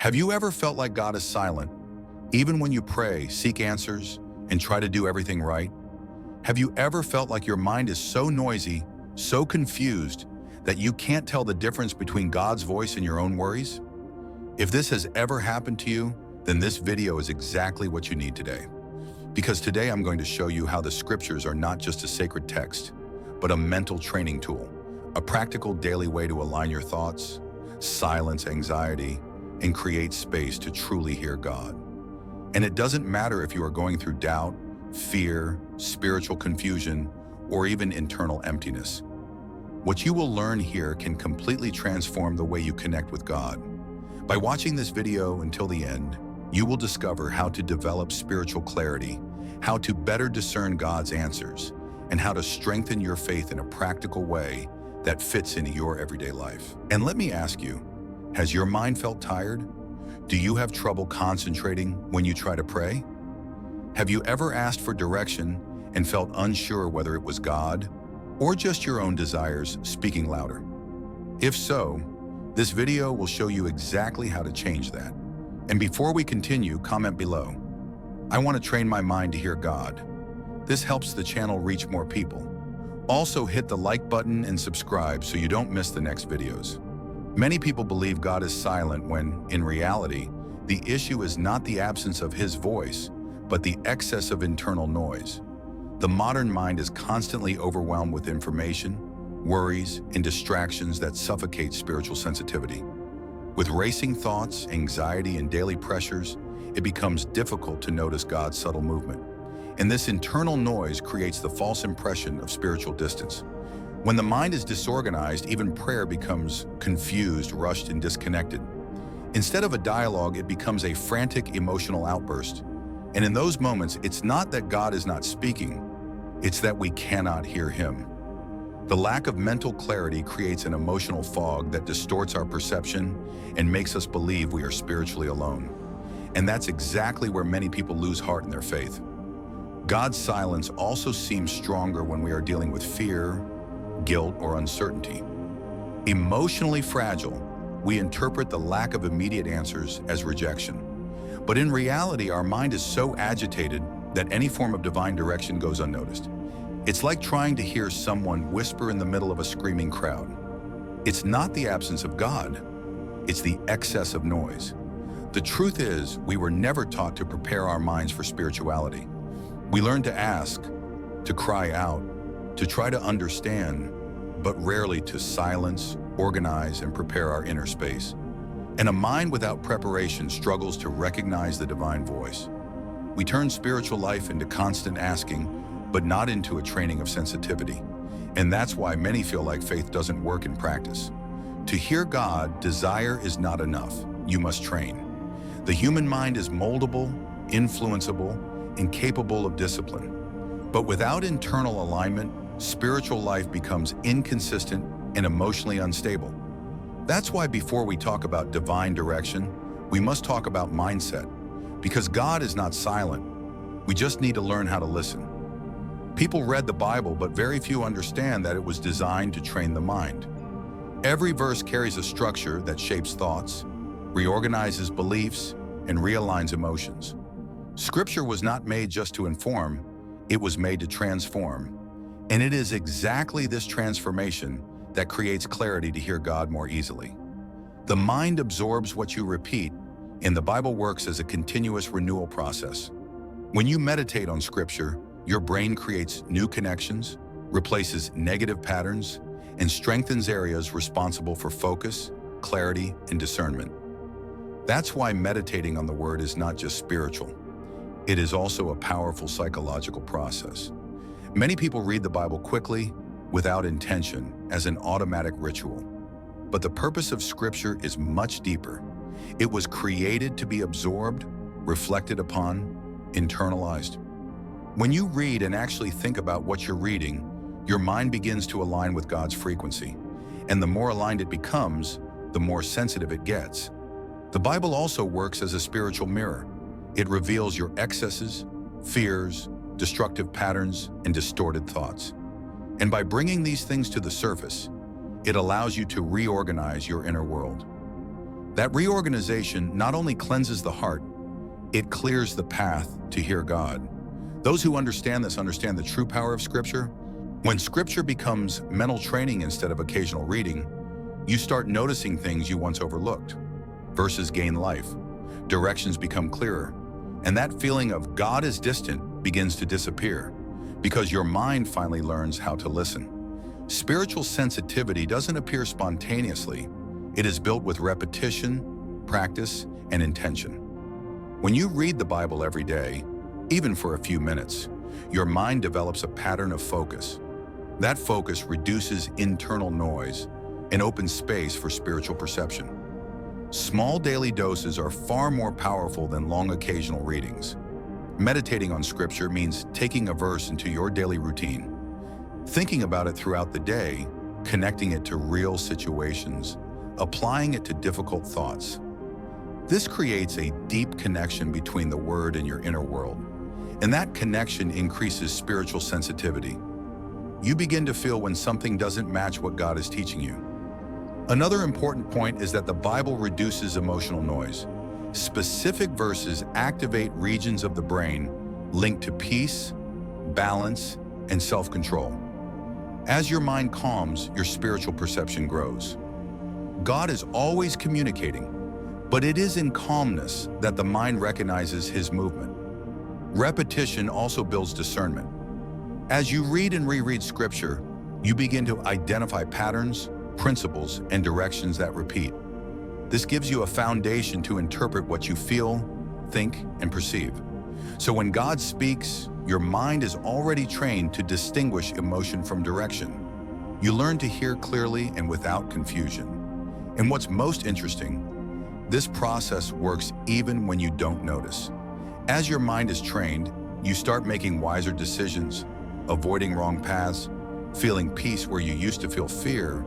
Have you ever felt like God is silent, even when you pray, seek answers, and try to do everything right? Have you ever felt like your mind is so noisy, so confused, that you can't tell the difference between God's voice and your own worries? If this has ever happened to you, then this video is exactly what you need today. Because today I'm going to show you how the scriptures are not just a sacred text, but a mental training tool, a practical daily way to align your thoughts, silence anxiety, and create space to truly hear God. And it doesn't matter if you are going through doubt, fear, spiritual confusion, or even internal emptiness. What you will learn here can completely transform the way you connect with God. By watching this video until the end, you will discover how to develop spiritual clarity, how to better discern God's answers, and how to strengthen your faith in a practical way that fits into your everyday life. And let me ask you, has your mind felt tired? Do you have trouble concentrating when you try to pray? Have you ever asked for direction and felt unsure whether it was God or just your own desires speaking louder? If so, this video will show you exactly how to change that. And before we continue, comment below. I want to train my mind to hear God. This helps the channel reach more people. Also hit the like button and subscribe so you don't miss the next videos. Many people believe God is silent when, in reality, the issue is not the absence of His voice, but the excess of internal noise. The modern mind is constantly overwhelmed with information, worries, and distractions that suffocate spiritual sensitivity. With racing thoughts, anxiety, and daily pressures, it becomes difficult to notice God's subtle movement. And this internal noise creates the false impression of spiritual distance. When the mind is disorganized, even prayer becomes confused, rushed, and disconnected. Instead of a dialogue, it becomes a frantic emotional outburst. And in those moments, it's not that God is not speaking, it's that we cannot hear Him. The lack of mental clarity creates an emotional fog that distorts our perception and makes us believe we are spiritually alone. And that's exactly where many people lose heart in their faith. God's silence also seems stronger when we are dealing with fear, guilt, or uncertainty. Emotionally fragile, we interpret the lack of immediate answers as rejection. But in reality, our mind is so agitated that any form of divine direction goes unnoticed. It's like trying to hear someone whisper in the middle of a screaming crowd. It's not the absence of God, it's the excess of noise. The truth is, we were never taught to prepare our minds for spirituality. We learned to ask, to cry out, to try to understand, but rarely to silence, organize, and prepare our inner space. And a mind without preparation struggles to recognize the divine voice. We turn spiritual life into constant asking, but not into a training of sensitivity. And that's why many feel like faith doesn't work in practice. To hear God, desire is not enough. You must train. The human mind is moldable, influenceable, and capable of discipline. But without internal alignment, spiritual life becomes inconsistent and emotionally unstable. That's why before we talk about divine direction, we must talk about mindset. Because God is not silent. We just need to learn how to listen. People read the Bible, but very few understand that it was designed to train the mind. Every verse carries a structure that shapes thoughts, reorganizes beliefs, and realigns emotions. Scripture was not made just to inform, it was made to transform. And it is exactly this transformation that creates clarity to hear God more easily. The mind absorbs what you repeat, and the Bible works as a continuous renewal process. When you meditate on Scripture, your brain creates new connections, replaces negative patterns, and strengthens areas responsible for focus, clarity, and discernment. That's why meditating on the Word is not just spiritual. It is also a powerful psychological process. Many people read the Bible quickly, without intention, as an automatic ritual. But the purpose of Scripture is much deeper. It was created to be absorbed, reflected upon, internalized. When you read and actually think about what you're reading, your mind begins to align with God's frequency. And the more aligned it becomes, the more sensitive it gets. The Bible also works as a spiritual mirror. It reveals your excesses, fears, destructive patterns, and distorted thoughts. And by bringing these things to the surface, it allows you to reorganize your inner world. That reorganization not only cleanses the heart, it clears the path to hear God. Those who understand this understand the true power of Scripture. When Scripture becomes mental training instead of occasional reading, you start noticing things you once overlooked. Verses gain life, directions become clearer, and that feeling of God is distant begins to disappear because your mind finally learns how to listen. Spiritual sensitivity doesn't appear spontaneously. It is built with repetition, practice, and intention. When you read the Bible every day, even for a few minutes, your mind develops a pattern of focus. That focus reduces internal noise and opens space for spiritual perception. Small daily doses are far more powerful than long occasional readings. Meditating on Scripture means taking a verse into your daily routine, thinking about it throughout the day, connecting it to real situations, applying it to difficult thoughts. This creates a deep connection between the Word and your inner world, and that connection increases spiritual sensitivity. You begin to feel when something doesn't match what God is teaching you. Another important point is that the Bible reduces emotional noise. Specific verses activate regions of the brain linked to peace, balance, and self-control. As your mind calms, your spiritual perception grows. God is always communicating, but it is in calmness that the mind recognizes His movement. Repetition also builds discernment. As you read and reread Scripture, you begin to identify patterns, principles, and directions that repeat. This gives you a foundation to interpret what you feel, think, and perceive. So when God speaks, your mind is already trained to distinguish emotion from direction. You learn to hear clearly and without confusion. And what's most interesting, this process works even when you don't notice. As your mind is trained, you start making wiser decisions, avoiding wrong paths, feeling peace where you used to feel fear,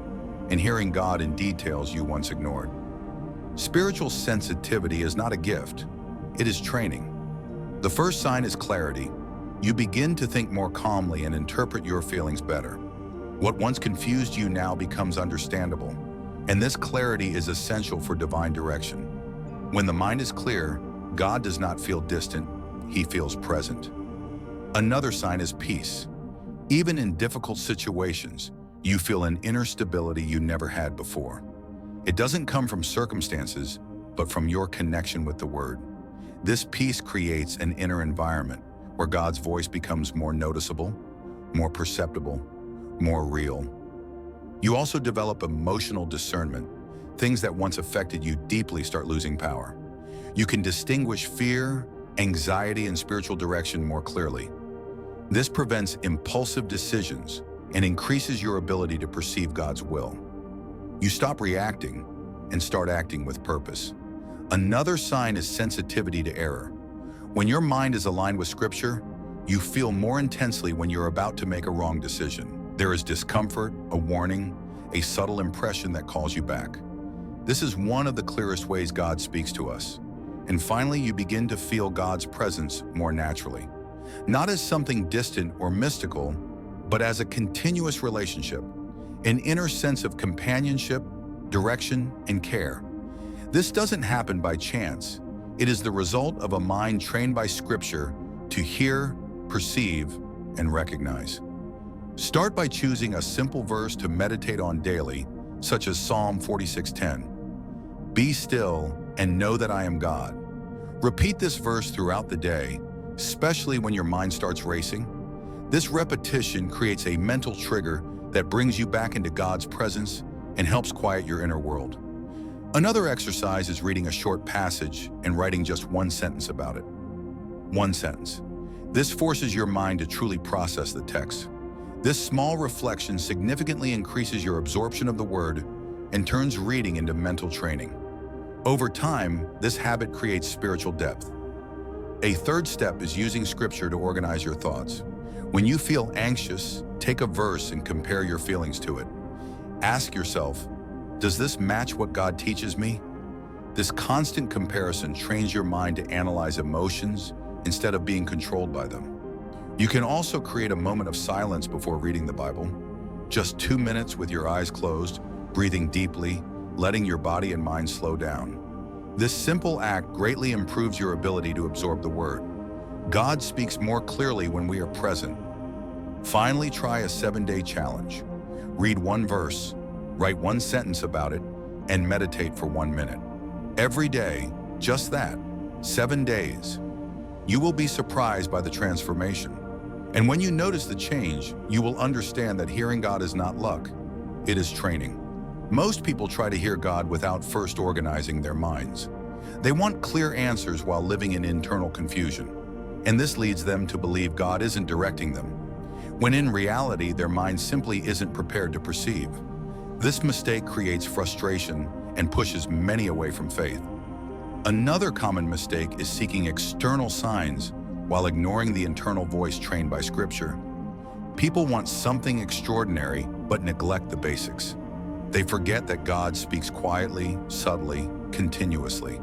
and hearing God in details you once ignored. Spiritual sensitivity is not a gift, it is training. The first sign is clarity. You begin to think more calmly and interpret your feelings better. What once confused you now becomes understandable, and this clarity is essential for divine direction. When the mind is clear, God does not feel distant, He feels present. Another sign is peace. Even in difficult situations, you feel an inner stability you never had before. It doesn't come from circumstances, but from your connection with the Word. This peace creates an inner environment where God's voice becomes more noticeable, more perceptible, more real. You also develop emotional discernment. Things that once affected you deeply start losing power. You can distinguish fear, anxiety, and spiritual direction more clearly. This prevents impulsive decisions and increases your ability to perceive God's will. You stop reacting and start acting with purpose. Another sign is sensitivity to error. When your mind is aligned with Scripture, you feel more intensely when you're about to make a wrong decision. There is discomfort, a warning, a subtle impression that calls you back. This is one of the clearest ways God speaks to us. And finally, you begin to feel God's presence more naturally. Not as something distant or mystical, but as a continuous relationship, an inner sense of companionship, direction, and care. This doesn't happen by chance. It is the result of a mind trained by Scripture to hear, perceive, and recognize. Start by choosing a simple verse to meditate on daily, such as Psalm 46:10. Be still and know that I am God. Repeat this verse throughout the day, especially when your mind starts racing. This repetition creates a mental trigger that brings you back into God's presence and helps quiet your inner world. Another exercise is reading a short passage and writing just one sentence about it. One sentence. This forces your mind to truly process the text. This small reflection significantly increases your absorption of the Word and turns reading into mental training. Over time, this habit creates spiritual depth. A third step is using Scripture to organize your thoughts. When you feel anxious, take a verse and compare your feelings to it. Ask yourself, does this match what God teaches me? This constant comparison trains your mind to analyze emotions instead of being controlled by them. You can also create a moment of silence before reading the Bible. Just 2 minutes with your eyes closed, breathing deeply, letting your body and mind slow down. This simple act greatly improves your ability to absorb the Word. God speaks more clearly when we are present. Finally, try a 7-day challenge. Read one verse, write one sentence about it, and meditate for 1 minute. Every day, just that, 7 days. You will be surprised by the transformation. And when you notice the change, you will understand that hearing God is not luck, it is training. Most people try to hear God without first organizing their minds. They want clear answers while living in internal confusion, and this leads them to believe God isn't directing them, when in reality their mind simply isn't prepared to perceive. This mistake creates frustration and pushes many away from faith. Another common mistake is seeking external signs while ignoring the internal voice trained by Scripture. People want something extraordinary but neglect the basics. They forget that God speaks quietly, subtly, continuously,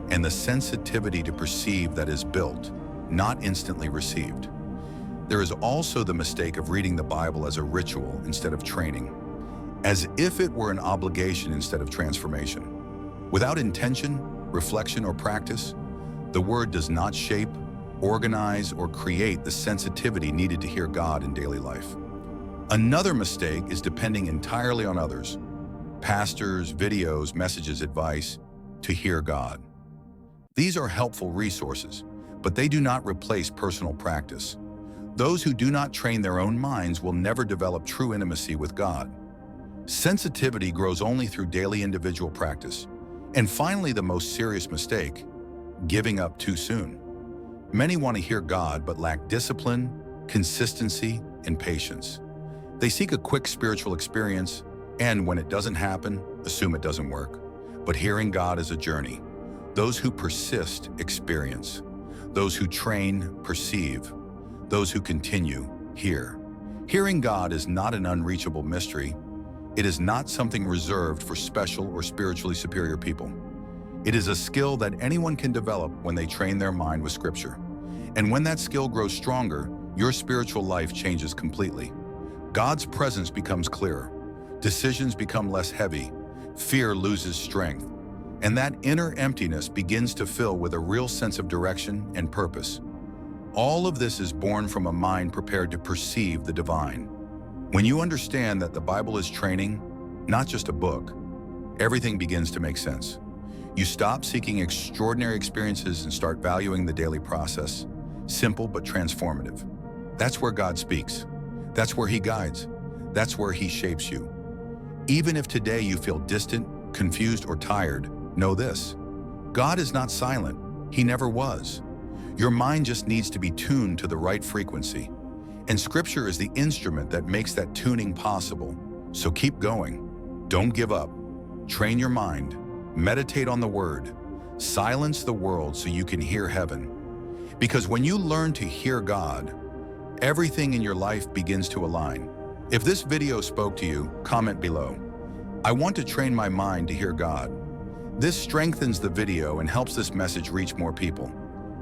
and the sensitivity to perceive that is built, not instantly received. There is also the mistake of reading the Bible as a ritual instead of training, as if it were an obligation instead of transformation. Without intention, reflection, or practice, the Word does not shape, organize, or create the sensitivity needed to hear God in daily life. Another mistake is depending entirely on others, pastors, videos, messages, advice, to hear God. These are helpful resources, but they do not replace personal practice. Those who do not train their own minds will never develop true intimacy with God. Sensitivity grows only through daily individual practice. And finally, the most serious mistake, giving up too soon. Many want to hear God but lack discipline, consistency, and patience. They seek a quick spiritual experience, and when it doesn't happen, assume it doesn't work. But hearing God is a journey. Those who persist experience. Those who train perceive. Those who continue hear. Hearing God is not an unreachable mystery. It is not something reserved for special or spiritually superior people. It is a skill that anyone can develop when they train their mind with Scripture. And when that skill grows stronger, your spiritual life changes completely. God's presence becomes clearer. Decisions become less heavy. Fear loses strength. And that inner emptiness begins to fill with a real sense of direction and purpose. All of this is born from a mind prepared to perceive the divine. When you understand that the Bible is training, not just a book, everything begins to make sense. You stop seeking extraordinary experiences and start valuing the daily process, simple but transformative. That's where God speaks. That's where He guides. That's where He shapes you. Even if today you feel distant, confused, or tired, know this: God is not silent. He never was. Your mind just needs to be tuned to the right frequency. And Scripture is the instrument that makes that tuning possible. So keep going. Don't give up. Train your mind. Meditate on the Word. Silence the world so you can hear heaven. Because when you learn to hear God, everything in your life begins to align. If this video spoke to you, comment below. I want to train my mind to hear God. This strengthens the video and helps this message reach more people.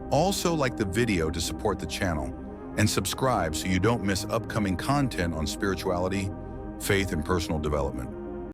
Also, like the video to support the channel, and subscribe so you don't miss upcoming content on spirituality, faith, and personal development.